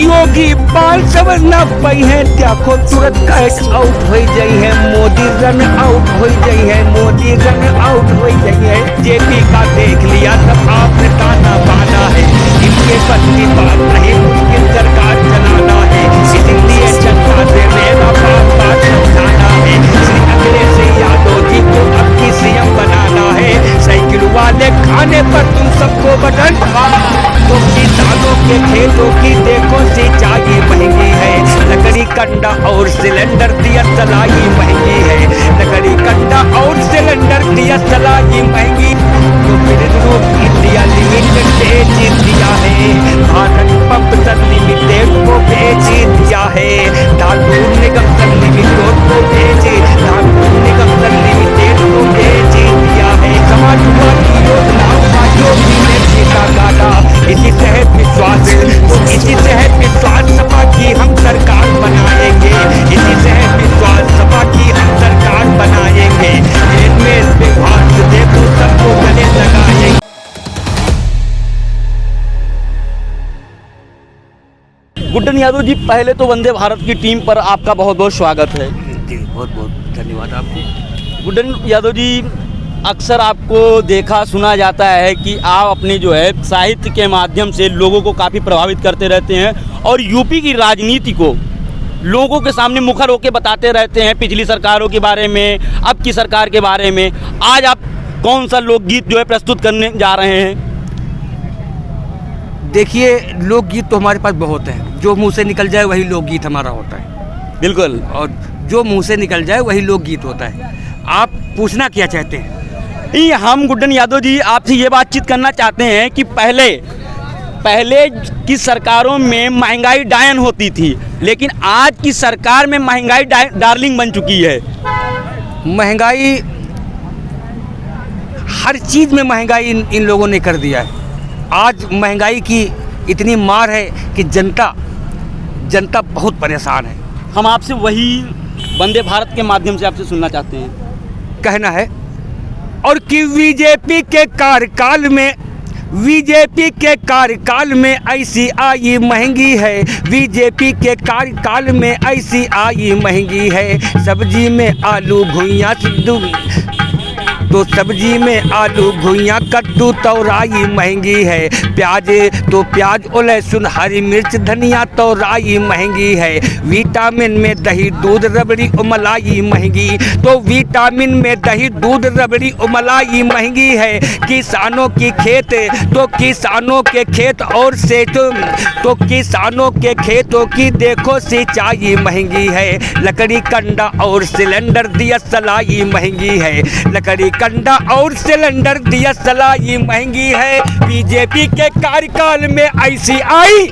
योगी बाल समझना पई है देखो तुरंत कैच आउट हो जाई है मोदी रन आउट हो जाई है मोदी रन आउट हो जाई है जेपी का देख लिया तब आपने ताना बाना है इनके पत्नी बात नहीं मुश्किल सरकार चलाना है इसलिए जनता से मेरा बात बात समझाना है श्री अखिलेश यादव जी को अब की सीएम बनाना है साइकिल वाले खाने पर तुम सबको बटन तो किसानों के खेतों की देखो सिंचाई महंगी है लकड़ी कंडा और सिलेंडर दिया सलाई महंगी है लकड़ी कंडा और सिलेंडर दिया सलाई महंगी तो फिर इंडिया लिमिटेड बेच दिया है भारत पंप सर लिमिटेड को बेच दिया है धातु निगम सर लिमिटेड को बेच धातु निगम सर लिमिटेड को बेच दिया है समाजवादी योजनाओं का योगी ने ठेका काटा इसी तहत विश्वास तो इसी तहत विश्वास सपा की हम सरकार बनाएंगे इसी तहत विश्वास सपा की हम सरकार बनाएंगे इनमें विभाग देखो सबको गले लगाएंगे। गुड्डन यादव जी, पहले तो वंदे भारत की टीम पर आपका बहुत बहुत स्वागत है। जी बहुत बहुत धन्यवाद आपको। गुड्डन यादव जी, अक्सर आपको देखा सुना जाता है कि आप अपने जो है साहित्य के माध्यम से लोगों को काफ़ी प्रभावित करते रहते हैं और यूपी की राजनीति को लोगों के सामने मुखर होकर बताते रहते हैं, पिछली सरकारों के बारे में, अब की सरकार के बारे में। आज आप कौन सा लोकगीत जो है प्रस्तुत करने जा रहे हैं? देखिए, लोकगीत तो हमारे पास बहुत है, जो मुंह से निकल जाए वही लोकगीत हमारा होता है। बिल्कुल, और जो मुंह से निकल जाए वही लोकगीत होता है। आप पूछना क्या चाहते हैं? हम गुड्डन यादव जी आपसे ये बातचीत करना चाहते हैं कि पहले की सरकारों में महंगाई डायन होती थी, लेकिन आज की सरकार में महंगाई डार्लिंग बन चुकी है। महंगाई, हर चीज़ में महंगाई इन लोगों ने कर दिया है। आज महंगाई की इतनी मार है कि जनता बहुत परेशान है। हम आपसे वही वंदे भारत के माध्यम से आपसे सुनना चाहते हैं। कहना है और कि बीजेपी के कार्यकाल में ऐसी आई महंगी है, बीजेपी के कार्यकाल में ऐसी आई महंगी है। सब्जी में आलू भुइयाँ तो सब्जी में आलू भुइयाँ कद्दू तोराई महंगी है। प्याज और लहसुन हरी मिर्च धनिया तोराई महंगी है। विटामिन में दही दूध रबड़ी और मलाई महंगी, तो विटामिन में दही दूध रबड़ी और मलाई महंगी है। किसानों के खेत और से तो किसानों के खेतों की देखो सिंचाई महंगी है। लकड़ी कंडा और सिलेंडर दिया सलाई महंगी है। लकड़ी कंडा और सिलेंडर दिया सलाई महंगी है। बीजेपी के कार्यकाल में ऐसी आई।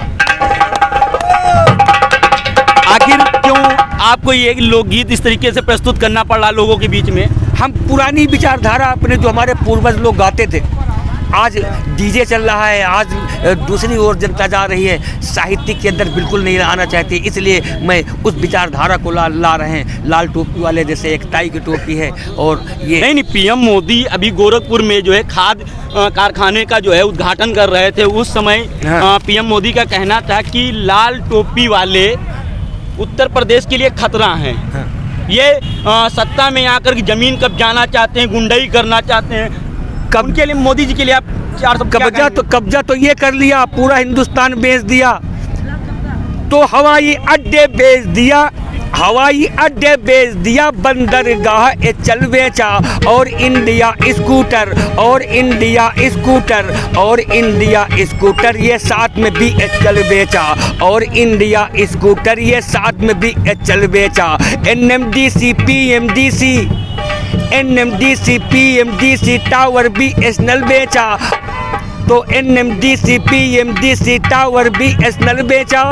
आखिर क्यों आपको ये लोकगीत इस तरीके से प्रस्तुत करना पड़ रहा लोगों के बीच में? हम पुरानी विचारधारा अपने जो हमारे पूर्वज लोग गाते थे, आज डीजे चल रहा है, आज दूसरी ओर जनता जा रही है, साहित्य के अंदर बिल्कुल नहीं आना चाहती। इसलिए मैं उस विचारधारा को ला रहे हैं। लाल टोपी वाले जैसे एक टाई की टोपी है और ये नहीं, पीएम मोदी अभी गोरखपुर में जो है खाद कारखाने का जो है उद्घाटन कर रहे थे। उस समय पीएम मोदी का कहना था कि लाल टोपी वाले उत्तर प्रदेश के लिए खतरा हैं। ये सत्ता में आकर के जमीन कब्जाना चाहते हैं, गुंडाई करना चाहते हैं। उनके लिए, मोदी जी के लिए आप कब्जा तो ये कर लिया, पूरा हिंदुस्तान बेच दिया, तो हवाई अड्डे बेच दिया, बंदरगाह चल बेचा और इंडिया स्कूटर ये साथ में भी चल बेचा और इंडिया स्कूटर ये साथ में भी चल बेचा। NMDC PMDC टावर BSNL बेचा, तो NMDC PMDC टावर BSNL बेचा।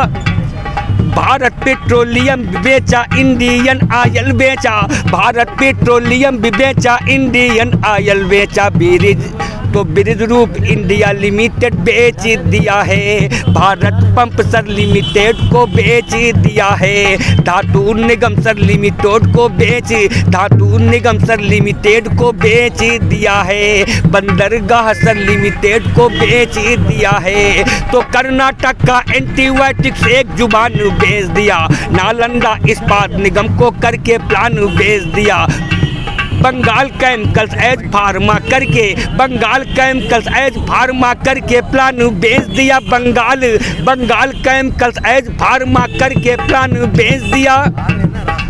भारत पेट्रोलियम बेचा, इंडियन ऑयल बेचा, भारत पेट्रोलियम भी बेचा, इंडियन ऑयल बेचा। तो ब्रिज रूप इंडिया लिमिटेड बेच दिया है, भारत पंप सर लिमिटेड को बेच दिया है, धातु निगम सर लिमिटेड को धातु निगम सर लिमिटेड को बेच दिया है, बंदरगाह सर लिमिटेड को बेच दिया है। तो कर्नाटक का एंटीबायोटिक्स एक जुबान बेच दिया, नालंदा इस्पात निगम को करके प्लान बेच दिया, बंगाल केमिकल्स एज फार्मा करके प्लान बेच दिया, बंगाल केमिकल्स एज फार्मा करके प्लान बेच दिया।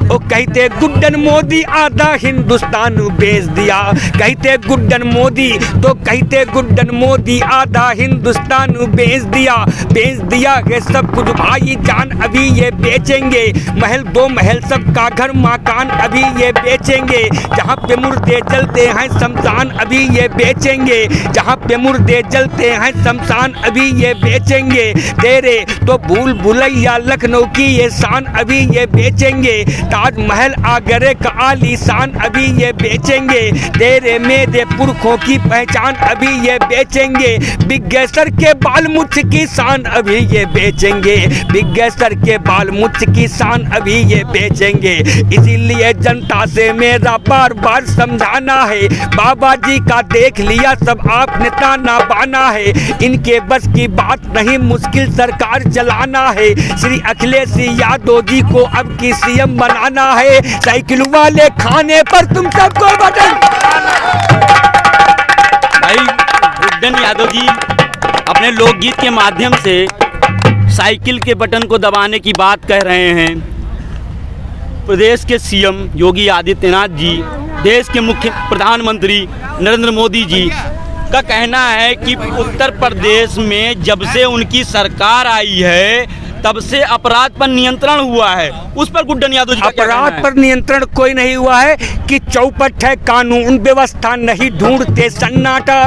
ओ कहते गुड्डन मोदी आधा हिंदुस्तान बेच दिया, कहते गुड्डन मोदी तो कहते गुड्डन मोदी आधा हिंदुस्तान बेच दिया है सब कुछ भाई जान अभी ये बेचेंगे, महल दो महल सबका घर मकान अभी ये बेचेंगे, जहाँ पे मुर्दे जलते हैं शमशान अभी ये बेचेंगे, जहाँ पे मुर्दे जलते हैं शमशान अभी ये बेचेंगे, तेरे तो भूल भुलैया लखनऊ की ये शान अभी ये बेचेंगे, ताजमहल आगरे का आलीशान अभी ये बेचेंगे, तेरे मेरे पुरखों की पहचान अभी ये बेचेंगे, बिग्गेसर के बाल मुछ की शान अभी ये बेचेंगे, बिग्गेसर के बाल मुछ की शान अभी ये बेचेंगे। इसीलिए जनता से मेरा बार बार समझाना है, बाबा जी का देख लिया सब आपने ताना बाना है, इनके बस की बात नहीं मुश्किल सरकार चलाना है, श्री अखिलेश यादव जी को अब की सीएम बनाना है, साइकिल वाले खाने पर तुम सबको बटन। भाई गुड्डन यादव जी अपने लोकगीत के माध्यम से साइकिल के बटन को दबाने की बात कह रहे हैं। प्रदेश के सीएम योगी आदित्यनाथ जी, देश के मुख्य प्रधानमंत्री नरेंद्र मोदी जी का कहना है कि उत्तर प्रदेश में जब से उनकी सरकार आई है तब से अपराध पर नियंत्रण हुआ है, उस पर गुड्डन यादव जी का अपराध पर नियंत्रण कोई नहीं हुआ है कि चौपट है कानून व्यवस्था नहीं ढूंढते सन्नाटा,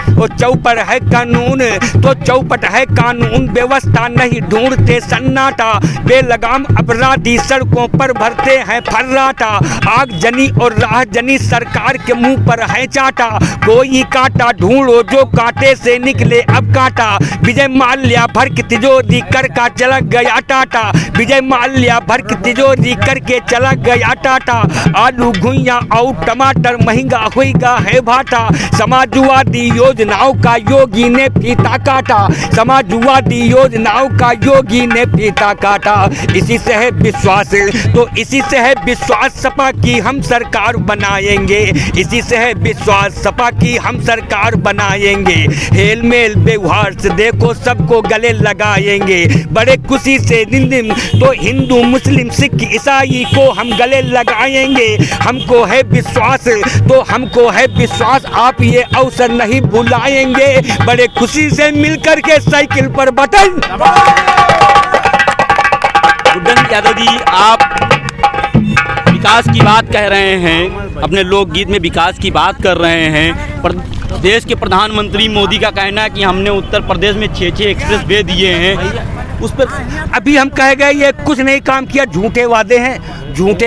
वो चौपट है कानून तो चौपट है कानून व्यवस्था नहीं ढूंढते सन्नाटा, बेलगाम अपराधी सड़कों पर भरते हैं फर्राटा, आग जनी और राह जनी सरकार के मुंह पर है चाटा, कोई कांटा ढूंढो जो कांटे से निकले अब कांटा, विजय माल्या भर की तिजोरी कर का चला गया टाटा, विजय माल्या भर की तिजोरी करके चला गया टाटा, आलू घुइया और टमाटर महंगा होगा है भाटा, समाजवादी योजनाओं का योगी ने फीता काटा, समाजवादी योजनाओं का योगी ने फीता काटा, इसी से है विश्वास तो इसी से है विश्वास सपा की हम सरकार बनाएंगे, इसी से है विश्वास सपा की हम सरकार बनाएंगे, हेल मेल व्यवहार से देखो सबको गले लगाएंगे, बड़े खुशी से दिन तो हिंदू मुस्लिम सिख ईसाई को हम गले लगाएंगे, हमको है विश्वास आप ये अवसर नहीं भुलाएंगे, बड़े खुशी से मिलकर के साइकिल पर बटन। गुड्डन यादव जी आप विकास की बात कह रहे हैं, अपने लोकगीत में विकास की बात कर रहे हैं, पर देश के प्रधानमंत्री मोदी का कहना है कि हमने उत्तर प्रदेश में 6 एक्सप्रेस वे दिए हैं, उस पर अभी हम कह गए ये कुछ नहीं काम किया, झूठे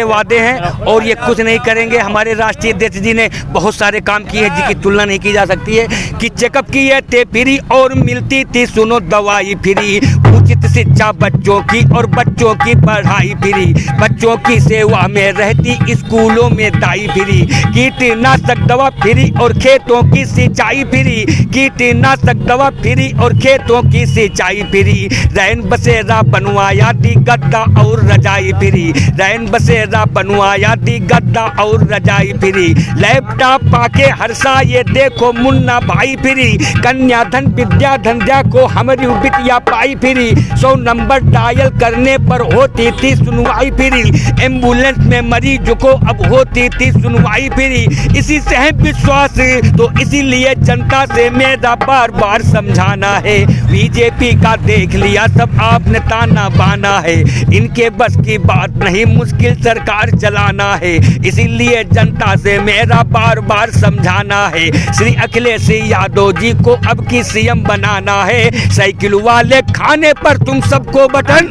वादे हैं और ये कुछ नहीं करेंगे। हमारे राष्ट्रीय अध्यक्ष जी ने बहुत सारे काम किए हैं जिनकी तुलना नहीं की जा सकती है, कि चेकअप किए थे फ्री और मिलती थी सुनो दवाई फ्री, उचित शिक्षा बच्चों की और बच्चों की पढ़ाई फ्री, बच्चों की सेवा में रहती स्कूलों में दाई फ्री, कीटनाशक दवा फ्री और खेतों की सिंचाई फ्री, कीटनाशक दवा फ्री और खेतों की सिंचाई फ्री, रैन बसेरा बनवाया दी गद्दा और रजाई फ्री, रैन बसेरा बनवाया दी गद्दा और रजाई फ्री, लैपटॉप पाके हर्षा ये देखो मुन्ना भाई फ्री, कन्याधन विद्याधन को हमारी बिटिया पाई फ्री, 100 नंबर डायल करने पर होती थी सुनवाई फ्री, एम्बुलेंस में मरीज को अब होती थी सुनवाई फ्री, इसी से है विश्वास तो इसीलिए जनता से मेरा बार बार समझाना है, बीजेपी का देख लिया सब आपने ताना बाना है, इनके बस की बात नहीं मुश्किल सरकार चलाना है, इसीलिए जनता से मेरा बार बार समझाना है, श्री अखिलेश यादव जी को अब की सीएम बनाना है, साइकिल वाले खाने पर तुम सबको बटन।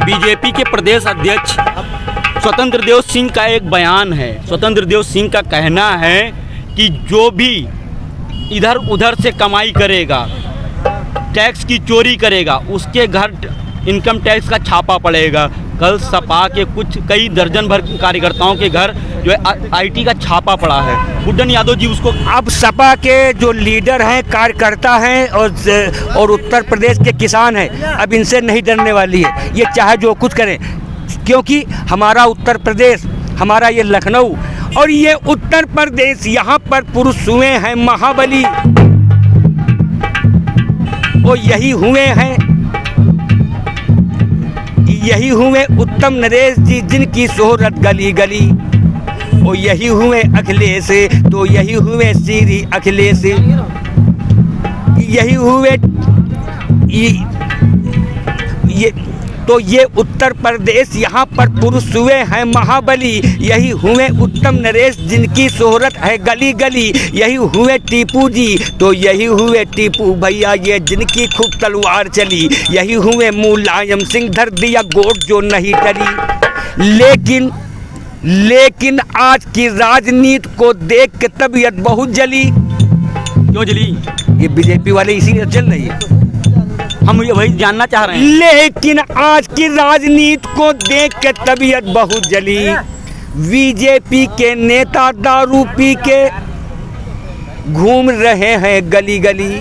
बीजेपी के प्रदेश अध्यक्ष स्वतंत्र देव सिंह का एक बयान है, स्वतंत्र देव सिंह का कहना है कि जो भी इधर उधर से कमाई करेगा, टैक्स की चोरी करेगा, उसके घर इनकम टैक्स का छापा पड़ेगा। कल सपा के कई दर्जन भर कार्यकर्ताओं के घर जो है आईटी का छापा पड़ा है। गुड्डन यादव जी उसको अब सपा के जो लीडर हैं, कार्यकर्ता हैं और उत्तर प्रदेश के किसान हैं, अब इनसे नहीं डरने वाली है। ये चाहे जो कुछ करें, क्योंकि हमारा उत्तर प्रदेश, हमारा ये लखनऊ और ये उत्तर प्रदेश, यहाँ पर पुरुष हुए हैं महाबली, वो यही हुए उत्तम नरेश जी, जिनकी शोहरत गली गली। वो यही हुए अखिलेश, तो यही हुए श्री अखिलेश, यही हुए ये उत्तर प्रदेश, यहाँ पर पुरुष हुए हैं महाबली। यही हुए उत्तम नरेश, जिनकी शोहरत है गली गली। यही हुए टीपू जी, तो यही हुए टीपू भैया, ये जिनकी खूब तलवार चली। यही हुए मुलायम सिंह, धर दिया गोट जो नहीं टली। लेकिन आज की राजनीति को देख के तबीयत बहुत जली। क्यों जली? ये बीजेपी वाले इसीलिए चल रही है, हम ये वही जानना चाह रहे हैं। लेकिन आज की राजनीति को देख के तबीयत बहुत जली। बीजेपी के नेता दारू पी के घूम रहे हैं गली गली,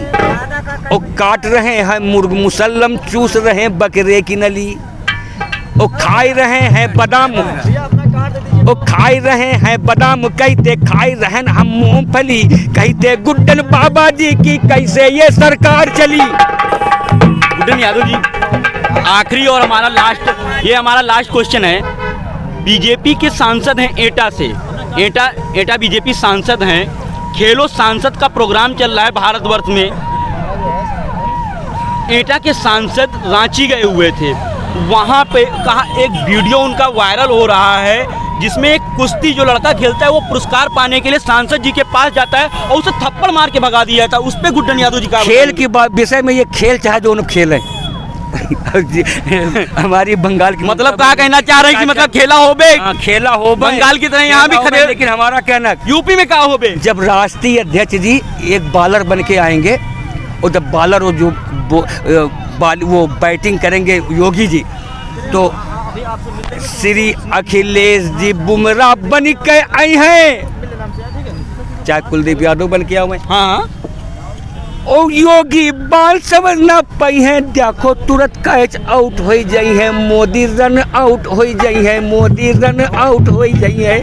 और काट रहे हैं मुर्ग मुसल्लम, चूस रहे हैं बकरे की नली, और खाई रहे हैं बादाम, कहते खाई रहन हम मूंगफली, कहते गुड्डन बाबा जी की कैसे ये सरकार चली। गुड्डन यादव जी, आखिरी और हमारा लास्ट क्वेश्चन है। बीजेपी के सांसद हैं एटा से, एटा बीजेपी सांसद हैं। खेलो सांसद का प्रोग्राम चल रहा है भारतवर्ष में। एटा के सांसद रांची गए हुए थे, वहाँ पे कहा एक वीडियो उनका वायरल हो रहा है, जिसमें एक कुश्ती जो लड़का खेलता है वो पुरस्कार पाने के लिए सांसद जी के पास जाता है और उसे थप्पड़ मार के भगा दिया था। उस पे गुड्डन यादव जी का खेल की विषय में, ये खेल चाहे दोनों खेलें। हमारी बंगाल की मतलब कहा कहना चाह रहे हैं कि मतलब खेला हो बे, खेला हो बंगाल की तरह यहाँ भी खड़े, लेकिन हमारा कहना यूपी में कहा हो बे। जब राष्ट्रीय अध्यक्ष जी एक बॉलर बन के आएंगे, और जब बॉलर वो बैटिंग करेंगे योगी जी, तो श्री अखिलेश जी बुमराह बन के आए हैं, चाहे कुलदीप यादव बन के आए। हाँ, और योगी बाल समझ ना पाई है, देखो तुरंत कैच आउट हो जाई है, मोदी रन आउट हो जाई है, मोदी रन आउट हो जाई है।